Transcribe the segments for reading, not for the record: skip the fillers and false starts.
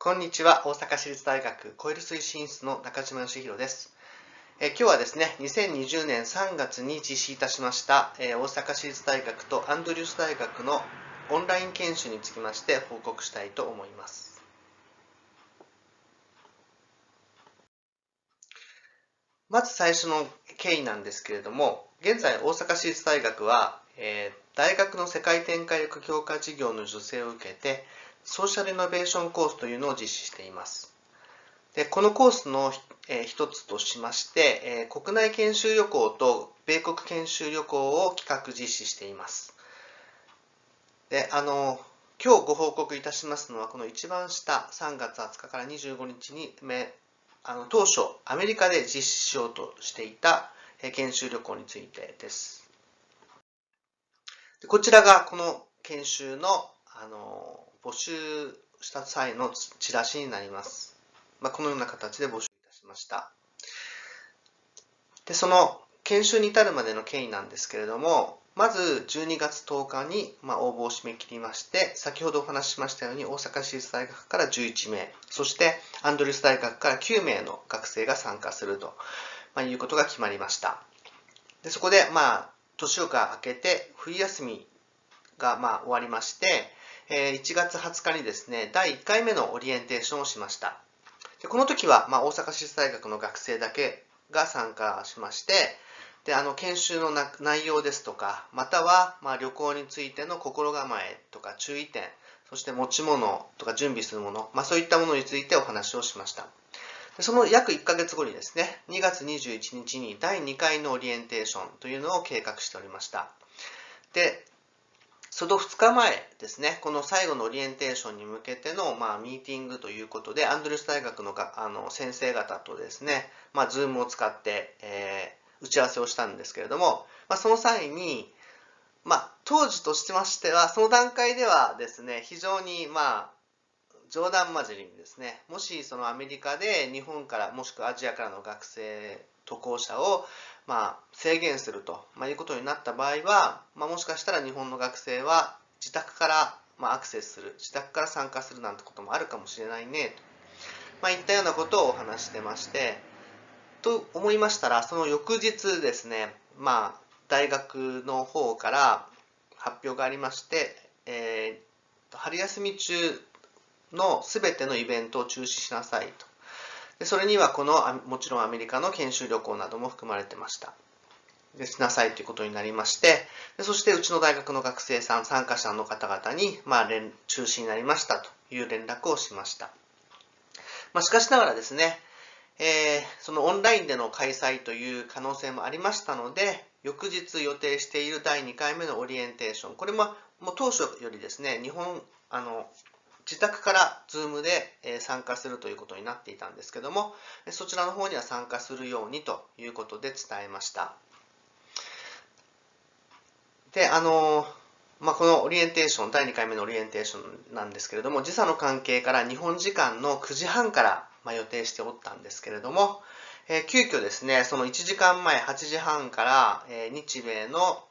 こんにちは。大阪市立大学コイル推進室の中島義弘です。今日はですね、2020年3月に実施いたしました、大阪市立大学とアンドリュース大学のオンライン研修につきまして報告したいと思います。まず最初の経緯なんですけれども、現在大阪市立大学は、大学の世界展開力強化事業の助成を受けて、ソーシャルイノベーションコースというのを実施しています。でこのコースの一つとしまして、国内研修旅行と米国研修旅行を企画実施しています。で今日ご報告いたしますのは、この一番下、3月20日から25日に当初、アメリカで実施しようとしていた研修旅行についてです。こちらがこの研修の募集した際のチラシになります。このような形で募集いたしました。で、その研修に至るまでの経緯なんですけれども、まず12月10日に応募を締め切りまして、先ほどお話ししましたように大阪市立大学から11名、そしてアンドリュース大学から9名の学生が参加するということが決まりました。でそこで年を明けて冬休みが終わりまして、1月20日にですね、第1回目のオリエンテーションをしました。でこの時は大阪市立大学の学生だけが参加しまして、で研修の内容ですとか、または旅行についての心構えとか注意点、そして持ち物とか準備するもの、そういったものについてお話をしました。でその約1ヶ月後にですね、2月21日に第2回のオリエンテーションというのを計画しておりました。でその2日前ですね、この最後のオリエンテーションに向けての、ミーティングということで、アンドリュース大学の先生方とですね、Zoom を使って、打ち合わせをしたんですけれども、その際に、当時としましては、その段階ではですね、非常に冗談交じりにですね、もしそのアメリカで日本からもしくはアジアからの学生渡航者を制限するということになった場合は、もしかしたら日本の学生は自宅からアクセスする、自宅から参加するなんてこともあるかもしれないねと、いったようなことをお話してまして、と思いましたら、その翌日ですね、大学の方から発表がありまして、春休み中のすべてのイベントを中止しなさいと。でそれにはもちろんアメリカの研修旅行なども含まれてました。でしなさいということになりまして、そしてうちの大学の学生さん、参加者の方々に、中止になりましたという連絡をしました。しかしながらですね、そのオンラインでの開催という可能性もありましたので、翌日予定している第2回目のオリエンテーション、これももう当初よりですね、自宅から Zoom で参加するということになっていたんですけども、そちらの方には参加するようにということで伝えました。で、このオリエンテーション、第2回目のオリエンテーションなんですけれども、時差の関係から日本時間の9時半から予定しておったんですけれども、急遽ですね、その1時間前8時半から日米の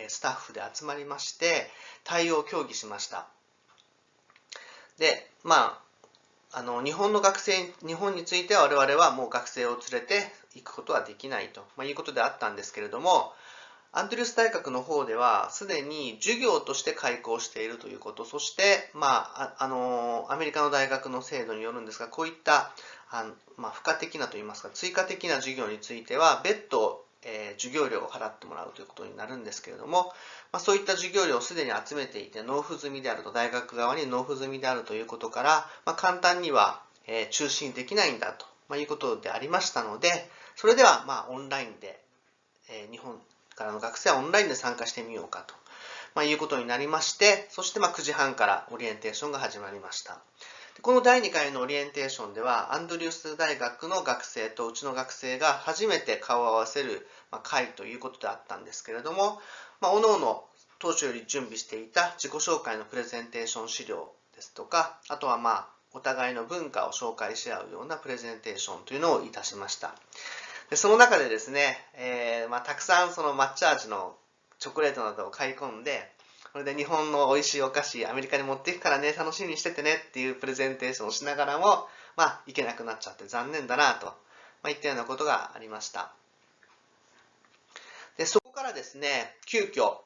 スタッフで集まりまして、対応を協議しました。で、日本については我々はもう学生を連れて行くことはできないと、いうことであったんですけれども、アンドリュース大学の方ではすでに授業として開講しているということ、そして、アメリカの大学の制度によるんですが、こういった付加的なといいますか、追加的な授業については別途、授業料を払ってもらうということになるんですけれども、そういった授業料をすでに集めていて納付済みであると、大学側に納付済みであるということから、簡単には、中止にできないんだと、いうことでありましたので、それではオンラインで、日本からの学生はオンラインで参加してみようかと、いうことになりまして、そして9時半からオリエンテーションが始まりました。この第2回のオリエンテーションでは、アンドリュース大学の学生とうちの学生が初めて顔を合わせる会ということであったんですけれども、おのおの当初より準備していた自己紹介のプレゼンテーション資料ですとか、あとはお互いの文化を紹介し合うようなプレゼンテーションというのをいたしました。でその中でですね、たくさんその抹茶味のチョコレートなどを買い込んで、これで日本の美味しいお菓子アメリカに持っていくからね、楽しみにしててねっていうプレゼンテーションをしながらも、行けなくなっちゃって残念だなと、いったようなことがありました。で、そこからですね、急遽、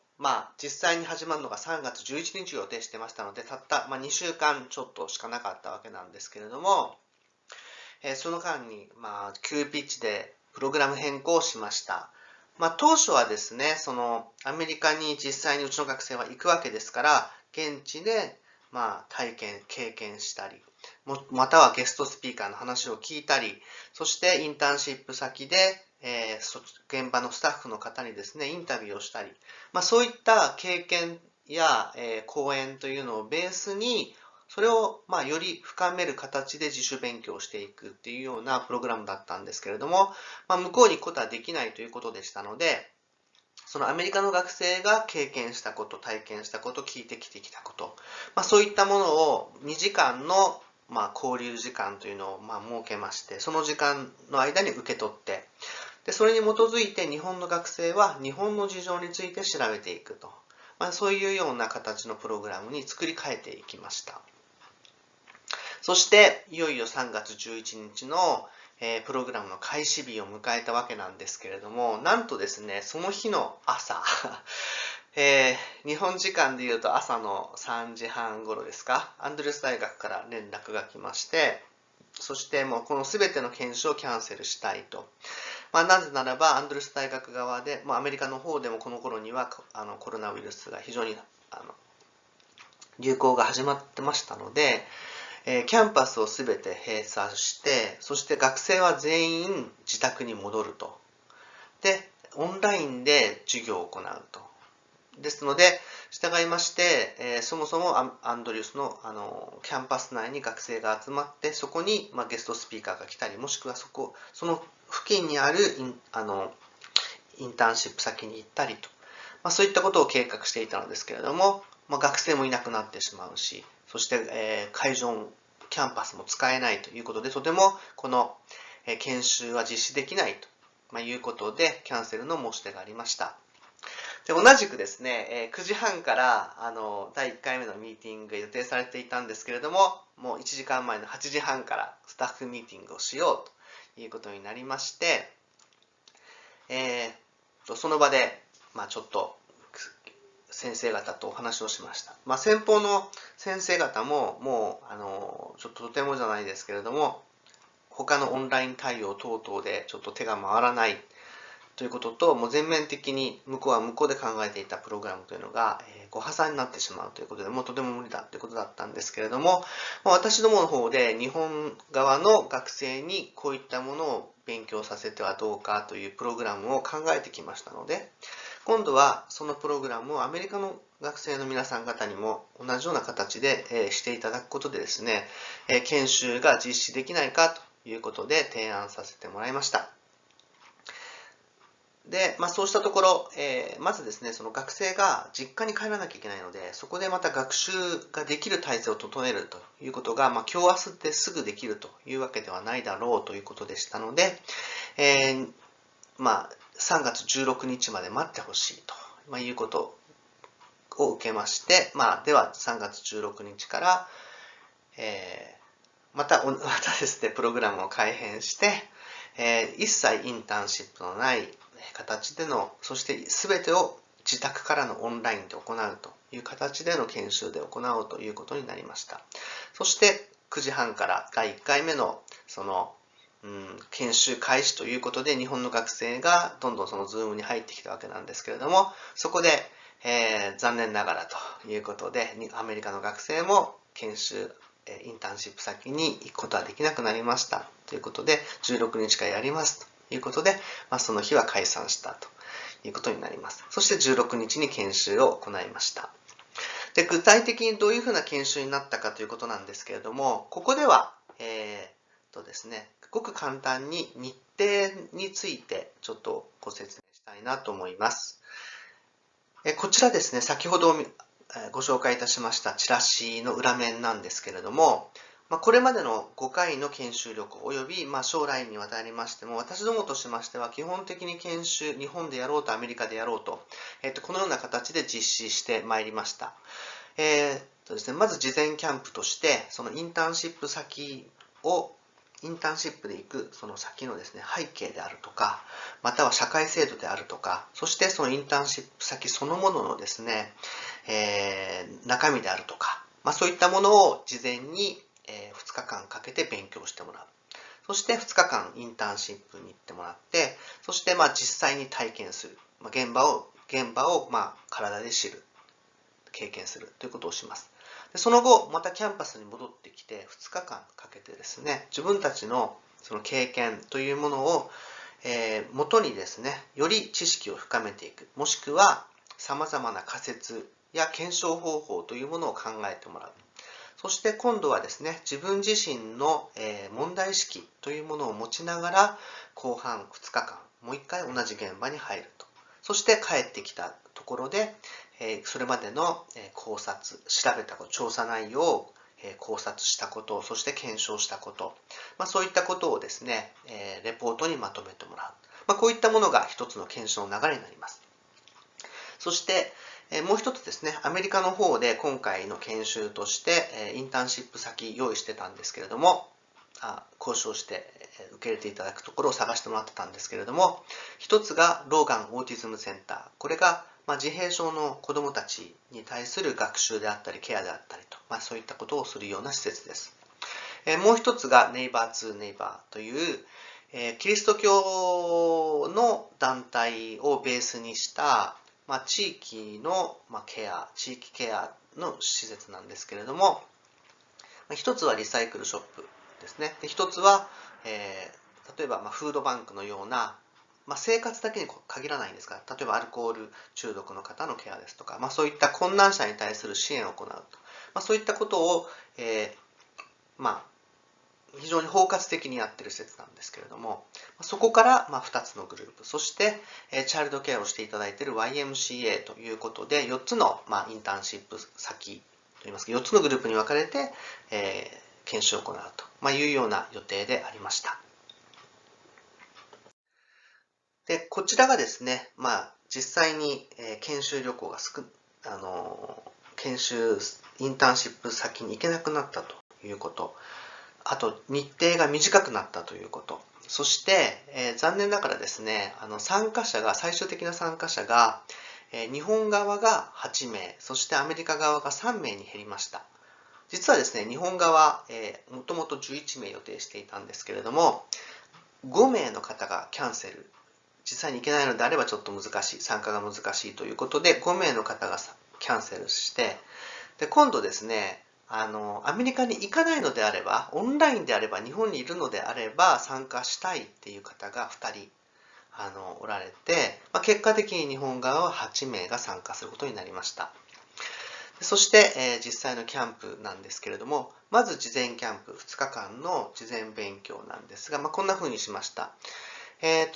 実際に始まるのが3月11日を予定してましたので、たった、2週間ちょっとしかなかったわけなんですけれども、その間に、急ピッチでプログラム変更をしました。当初はですね、そのアメリカに実際にうちの学生は行くわけですから、現地で体験、経験したり、またはゲストスピーカーの話を聞いたり、そしてインターンシップ先で、現場のスタッフの方にですね、インタビューをしたり、そういった経験や、講演というのをベースに、それをより深める形で自主勉強していくっていうようなプログラムだったんですけれども、向こうに行くことはできないということでしたので、そのアメリカの学生が経験したこと、体験したこと、聞いてきてきたこと、そういったものを2時間の交流時間というのを設けまして、その時間の間に受け取って、でそれに基づいて日本の学生は日本の事情について調べていくと、そういうような形のプログラムに作り変えていきました。そしていよいよ3月11日のプログラムの開始日を迎えたわけなんですけれども、なんとですね、その日の朝、日本時間でいうと朝の3時半頃ですか、アンドレス大学から連絡が来まして、そしてもうこの全ての研修をキャンセルしたいと。なぜならば、アンドレス大学側で、アメリカの方でもこの頃にはコロナウイルスが非常に流行が始まってましたので、キャンパスを全て閉鎖して、そして学生は全員自宅に戻ると。で、オンラインで授業を行うと。ですので、従いまして、そもそもアンドリュースの、キャンパス内に学生が集まって、そこに、ゲストスピーカーが来たり、もしくはその付近にあるインターンシップ先に行ったりと、そういったことを計画していたのですけれども、学生もいなくなってしまうし、そして、会場、キャンパスも使えないということで、とてもこの研修は実施できないということで、キャンセルの申し出がありました。で、同じくですね、9時半から第1回目のミーティングが予定されていたんですけれども、もう1時間前の8時半からスタッフミーティングをしようということになりまして、その場で、ちょっと先生方とお話をしました。先方の先生方も、もう、ちょっととてもじゃないですけれども、他のオンライン対応等々でちょっと手が回らないということと、もう全面的に向こうは向こうで考えていたプログラムというのが、ご破産になってしまうということで、もうとても無理だということだったんですけれども、私どもの方で日本側の学生にこういったものを勉強させてはどうかというプログラムを考えてきましたので、今度はそのプログラムをアメリカの学生の皆さん方にも同じような形でしていただくことでですね、研修が実施できないかということで提案させてもらいました。で、そうしたところ、まずですね、その学生が実家に帰らなきゃいけないので、そこでまた学習ができる体制を整えるということが、今日明日ですぐできるというわけではないだろうということでしたので、3月16日まで待ってほしいということを受けまして、では3月16日から、またですね、プログラムを改編して、一切インターンシップのない形での、そして全てを自宅からのオンラインで行うという形での研修で行おうということになりました。そして9時半から第1回目のその研修開始ということで、日本の学生がどんどんその Zoom に入ってきたわけなんですけれども、そこで、残念ながらということで、アメリカの学生も研修、インターンシップ先に行くことはできなくなりましたということで、16日からやりますということで、その日は解散したということになります。そして16日に研修を行いました。で、具体的にどういうふうな研修になったかということなんですけれども、ここでは、ですね、ごく簡単に日程についてちょっとご説明したいなと思います。こちらですね、先ほどご紹介いたしましたチラシの裏面なんですけれども、これまでの5回の研修旅行及び将来にわたりましても、私どもとしましては基本的に研修、日本でやろうとアメリカでやろうと、このような形で実施してまいりました。ですね、まず事前キャンプとして、そのインターンシップで行くその先のですね、背景であるとか、または社会制度であるとか、そしてそのインターンシップ先そのもののですね、中身であるとか、そういったものを事前に2日間かけて勉強してもらう。そして2日間インターンシップに行ってもらって、そして実際に体験する。現場を体で知る。経験するということをします。でその後、またキャンパスに戻ってきて2日間かけてですね、自分たちのその経験というものを、元にですね、より知識を深めていく。もしくは様々な仮説や検証方法というものを考えてもらう。そして今度はですね、自分自身の問題意識というものを持ちながら、後半2日間、もう一回同じ現場に入ると。そして帰ってきたところで、それまでの考察、調べたこと、調査内容を考察したこと、そして検証したこと、そういったことをですね、レポートにまとめてもらう。こういったものが一つの検証の流れになります。そして、もう一つですね、アメリカの方で今回の研修として、インターンシップ先用意してたんですけれども、交渉して受け入れていただくところを探してもらってたんですけれども、一つがローガンオーティズムセンター。これが自閉症の子どもたちに対する学習であったりケアであったりと、そういったことをするような施設です。もう一つがネイバーツーネイバーという、キリスト教の団体をベースにした地域のケア、地域ケアの施設なんですけれども、一つはリサイクルショップですね。で一つは、例えばフードバンクのような、生活だけに限らないんですが、例えばアルコール中毒の方のケアですとか、そういった困難者に対する支援を行うと。そういったことを、非常に包括的にやっている施設なんですけれども、そこから2つのグループ、そしてチャイルドケアをしていただいている YMCA ということで、4つのインターンシップ先といいますか、4つのグループに分かれて研修を行うというような予定でありました。で、こちらがですね、実際に研修旅行が研修インターンシップ先に行けなくなったということ、あと日程が短くなったということ、そして、残念ながらですね、最終的な参加者が、日本側が8名、そしてアメリカ側が3名に減りました。実はですね、日本側、もともと11名予定していたんですけれども、5名の方がキャンセル、実際に行けないのであればちょっと難しい、参加が難しいということで、5名の方がキャンセルして、で、今度ですね、アメリカに行かないのであれば、オンラインであれば、日本にいるのであれば、参加したいっていう方が2人、おられて、結果的に日本側は8名が参加することになりました。そして、実際のキャンプなんですけれども、まず事前キャンプ、2日間の事前勉強なんですが、こんな風にしました。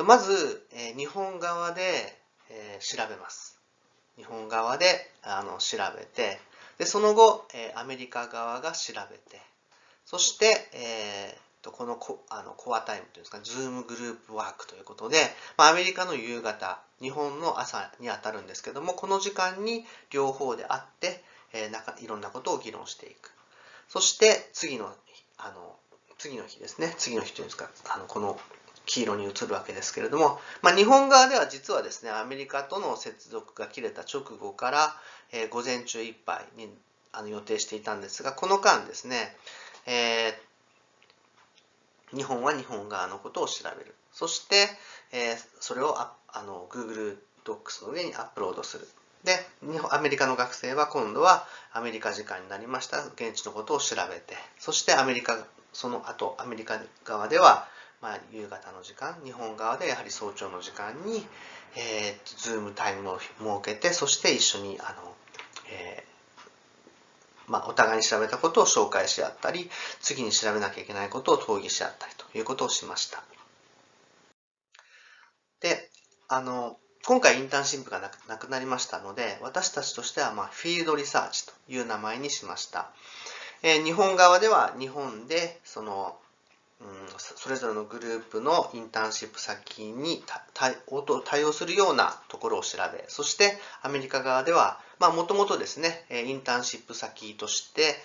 まず、日本側で、調べます。日本側で調べて、でその後、アメリカ側が調べて、そして、このコアタイムというんですか、ズームグループワークということで、アメリカの夕方、日本の朝にあたるんですけども、この時間に両方で会って、いろんなことを議論していく。そして次の日ですね、次の日というんですか、この黄色に移るわけですけれども、日本側では実はですね、アメリカとの接続が切れた直後から、午前中いっぱいに予定していたんですが、この間ですね、日本は日本側のことを調べる。そして、それをGoogle Docs の上にアップロードする。で、アメリカの学生は今度はアメリカ時間になりました。現地のことを調べて、そしてその後、アメリカ側では、夕方の時間、日本側でやはり早朝の時間に、ズームタイムを設けて、そして一緒に、お互いに調べたことを紹介し合ったり、次に調べなきゃいけないことを討議し合ったりということをしました。で、今回インターンシップがなくなりましたので、私たちとしてはフィールドリサーチという名前にしました。日本側では日本でそれぞれのグループのインターンシップ先に対応するようなところを調べ、そしてアメリカ側では、もともとですね、インターンシップ先として、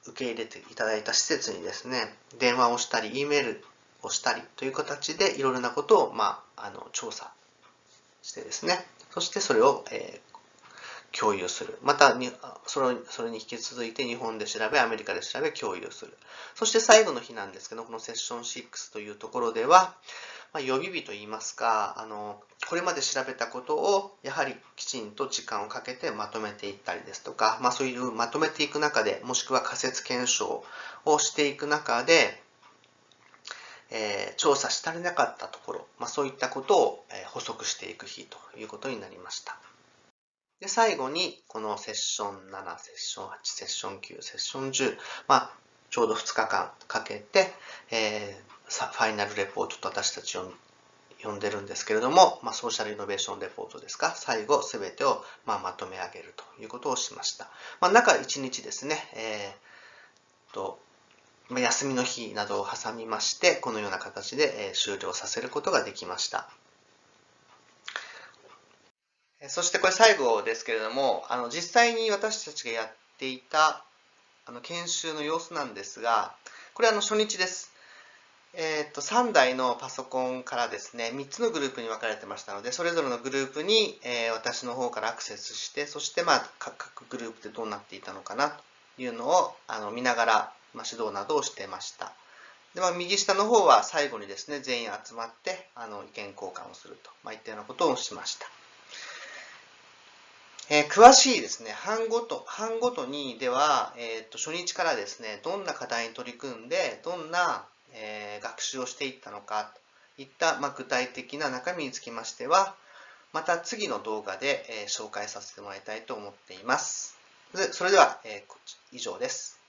受け入れていただいた施設にですね、電話をしたり、Eメールをしたりという形でいろいろなことを、調査してですね、そしてそれを、共有する。またそれに引き続いて日本で調べ、アメリカで調べ、共有する。そして最後の日なんですけど、このセッション6というところでは、予備日といいますか、これまで調べたことをやはりきちんと時間をかけてまとめていったりですとか、そういうまとめていく中で、もしくは仮説検証をしていく中で、調査し足りなかったところ、そういったことを補足していく日ということになりました。で、最後に、このセッション7、セッション8、セッション9、セッション10、ちょうど2日間かけて、ファイナルレポートと私たち呼んでるんですけれども、ソーシャルイノベーションレポートですか、最後すべてをまとめ上げるということをしました。中1日ですね、休みの日などを挟みまして、このような形で終了させることができました。そしてこれ最後ですけれども、実際に私たちがやっていた研修の様子なんですが、これ初日です。3台のパソコンからですね、3つのグループに分かれてましたので、それぞれのグループに私の方からアクセスして、そして各グループでどうなっていたのかなというのを見ながら指導などをしてました。で、右下の方は最後にですね、全員集まって意見交換をするといったようなことをしました。詳しいですね、班ごとにでは、初日からですね、どんな課題に取り組んで、どんな、学習をしていったのかといった、具体的な中身につきましては、また次の動画で、紹介させてもらいたいと思っています。それでは、以上です。